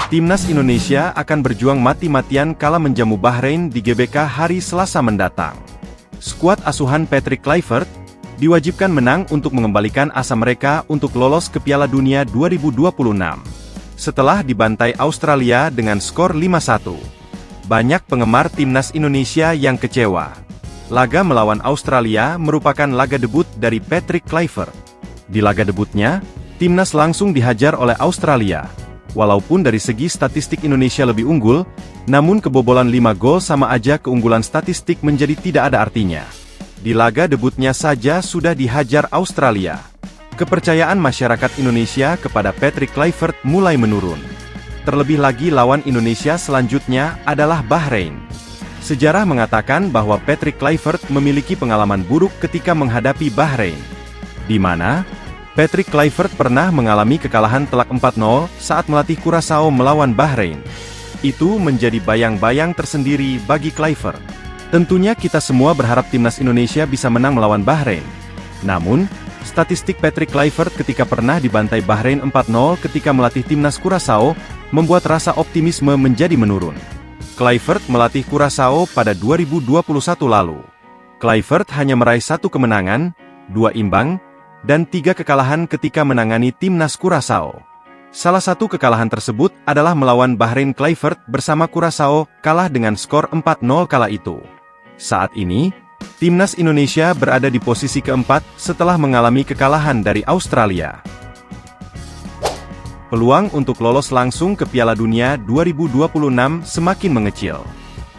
Timnas Indonesia akan berjuang mati-matian kala menjamu Bahrain di GBK hari Selasa mendatang. Skuad asuhan Patrick Kluivert diwajibkan menang untuk mengembalikan asa mereka untuk lolos ke Piala Dunia 2026. Setelah dibantai Australia dengan skor 5-1. Banyak penggemar Timnas Indonesia yang kecewa. Laga melawan Australia merupakan laga debut dari Patrick Kluivert. Di laga debutnya, Timnas langsung dihajar oleh Australia. Walaupun dari segi statistik Indonesia lebih unggul, namun kebobolan 5 gol sama aja keunggulan statistik menjadi tidak ada artinya. Di laga debutnya saja sudah dihajar Australia. Kepercayaan masyarakat Indonesia kepada Patrick Kluivert mulai menurun. Terlebih lagi lawan Indonesia selanjutnya adalah Bahrain. Sejarah mengatakan bahwa Patrick Kluivert memiliki pengalaman buruk ketika menghadapi Bahrain, di mana Patrick Kluivert pernah mengalami kekalahan telak 4-0 saat melatih Curaçao melawan Bahrain. Itu menjadi bayang-bayang tersendiri bagi Kluivert. Tentunya kita semua berharap Timnas Indonesia bisa menang melawan Bahrain. Namun, statistik Patrick Kluivert ketika pernah dibantai Bahrain 4-0 ketika melatih Timnas Curaçao, membuat rasa optimisme menjadi menurun. Kluivert melatih Curaçao pada 2021 lalu. Kluivert hanya meraih 1 kemenangan, 2 imbang, dan 3 kekalahan ketika menangani Timnas Curaçao. Salah satu kekalahan tersebut adalah melawan Bahrain. Kluivert bersama Curaçao kalah dengan skor 4-0 kala itu. Saat ini, Timnas Indonesia berada di posisi keempat setelah mengalami kekalahan dari Australia. Peluang untuk lolos langsung ke Piala Dunia 2026 semakin mengecil.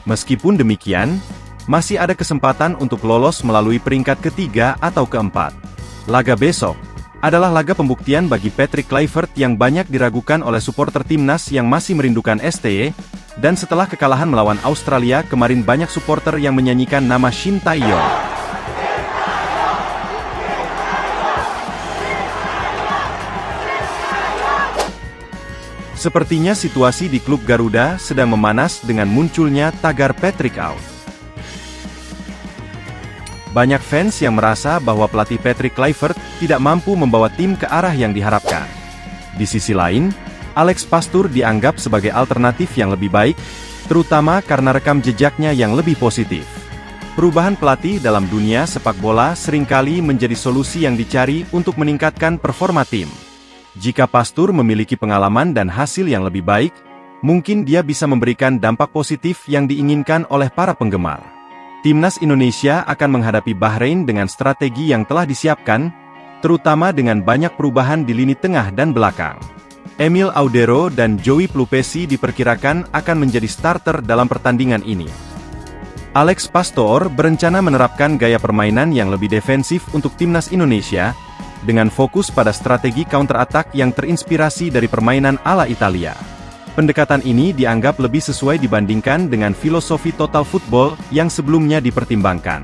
Meskipun demikian, masih ada kesempatan untuk lolos melalui peringkat ketiga atau keempat. Laga besok adalah laga pembuktian bagi Patrick Kluivert yang banyak diragukan oleh supporter Timnas yang masih merindukan STY, dan setelah kekalahan melawan Australia kemarin banyak supporter yang menyanyikan nama Shin Tae-yong. Sepertinya situasi di klub Garuda sedang memanas dengan munculnya tagar Patrick out. Banyak fans yang merasa bahwa pelatih Patrick Kluivert tidak mampu membawa tim ke arah yang diharapkan. Di sisi lain, Alex Pastoor dianggap sebagai alternatif yang lebih baik, terutama karena rekam jejaknya yang lebih positif. Perubahan pelatih dalam dunia sepak bola seringkali menjadi solusi yang dicari untuk meningkatkan performa tim. Jika Pastoor memiliki pengalaman dan hasil yang lebih baik, mungkin dia bisa memberikan dampak positif yang diinginkan oleh para penggemar. Timnas Indonesia akan menghadapi Bahrain dengan strategi yang telah disiapkan, terutama dengan banyak perubahan di lini tengah dan belakang. Emil Audero dan Joey Plupesi diperkirakan akan menjadi starter dalam pertandingan ini. Alex Pastoor berencana menerapkan gaya permainan yang lebih defensif untuk Timnas Indonesia, dengan fokus pada strategi counter-attack yang terinspirasi dari permainan ala Italia. Pendekatan ini dianggap lebih sesuai dibandingkan dengan filosofi total football yang sebelumnya dipertimbangkan.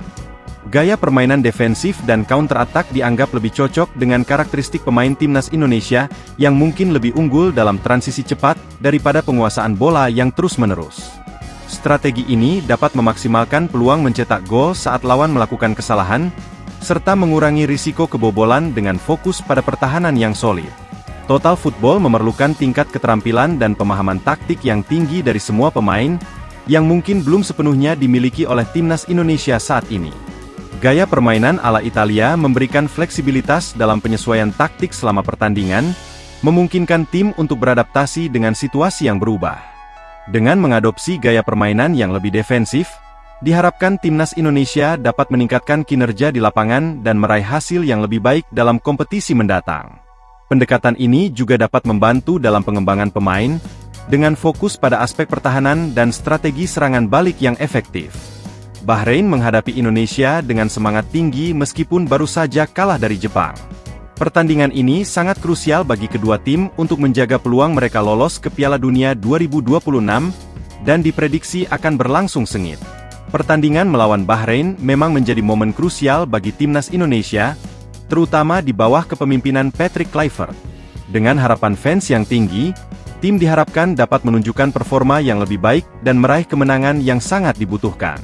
Gaya permainan defensif dan counter-attack dianggap lebih cocok dengan karakteristik pemain Timnas Indonesia yang mungkin lebih unggul dalam transisi cepat daripada penguasaan bola yang terus-menerus. Strategi ini dapat memaksimalkan peluang mencetak gol saat lawan melakukan kesalahan, serta mengurangi risiko kebobolan dengan fokus pada pertahanan yang solid. Total football memerlukan tingkat keterampilan dan pemahaman taktik yang tinggi dari semua pemain, yang mungkin belum sepenuhnya dimiliki oleh Timnas Indonesia saat ini. Gaya permainan ala Italia memberikan fleksibilitas dalam penyesuaian taktik selama pertandingan, memungkinkan tim untuk beradaptasi dengan situasi yang berubah. Dengan mengadopsi gaya permainan yang lebih defensif, diharapkan Timnas Indonesia dapat meningkatkan kinerja di lapangan dan meraih hasil yang lebih baik dalam kompetisi mendatang. Pendekatan ini juga dapat membantu dalam pengembangan pemain, dengan fokus pada aspek pertahanan dan strategi serangan balik yang efektif. Bahrain menghadapi Indonesia dengan semangat tinggi meskipun baru saja kalah dari Jepang. Pertandingan ini sangat krusial bagi kedua tim untuk menjaga peluang mereka lolos ke Piala Dunia 2026, dan diprediksi akan berlangsung sengit. Pertandingan melawan Bahrain memang menjadi momen krusial bagi Timnas Indonesia, terutama di bawah kepemimpinan Patrick Kluivert. Dengan harapan fans yang tinggi, tim diharapkan dapat menunjukkan performa yang lebih baik dan meraih kemenangan yang sangat dibutuhkan.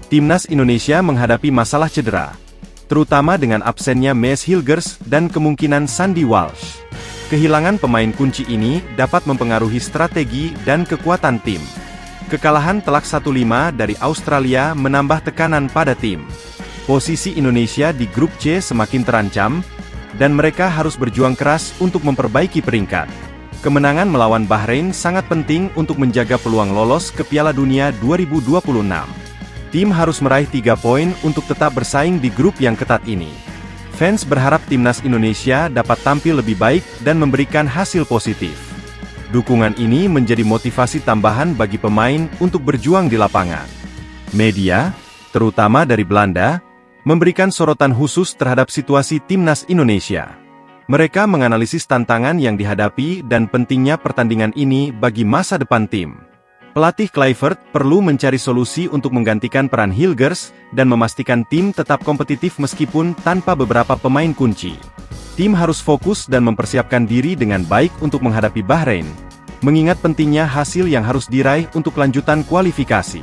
Timnas Indonesia menghadapi masalah cedera, terutama dengan absennya Maes Hilgers dan kemungkinan Sandy Walsh. Kehilangan pemain kunci ini dapat mempengaruhi strategi dan kekuatan tim. Kekalahan telak 1-5 dari Australia menambah tekanan pada tim. Posisi Indonesia di grup C semakin terancam, dan mereka harus berjuang keras untuk memperbaiki peringkat. Kemenangan melawan Bahrain sangat penting untuk menjaga peluang lolos ke Piala Dunia 2026. Tim harus meraih 3 poin untuk tetap bersaing di grup yang ketat ini. Fans berharap timnas Indonesia dapat tampil lebih baik dan memberikan hasil positif. Dukungan ini menjadi motivasi tambahan bagi pemain untuk berjuang di lapangan. Media, terutama dari Belanda, memberikan sorotan khusus terhadap situasi timnas Indonesia. Mereka menganalisis tantangan yang dihadapi dan pentingnya pertandingan ini bagi masa depan tim. Pelatih Kluivert perlu mencari solusi untuk menggantikan peran Hilgers dan memastikan tim tetap kompetitif meskipun tanpa beberapa pemain kunci. Tim harus fokus dan mempersiapkan diri dengan baik untuk menghadapi Bahrain, mengingat pentingnya hasil yang harus diraih untuk lanjutan kualifikasi.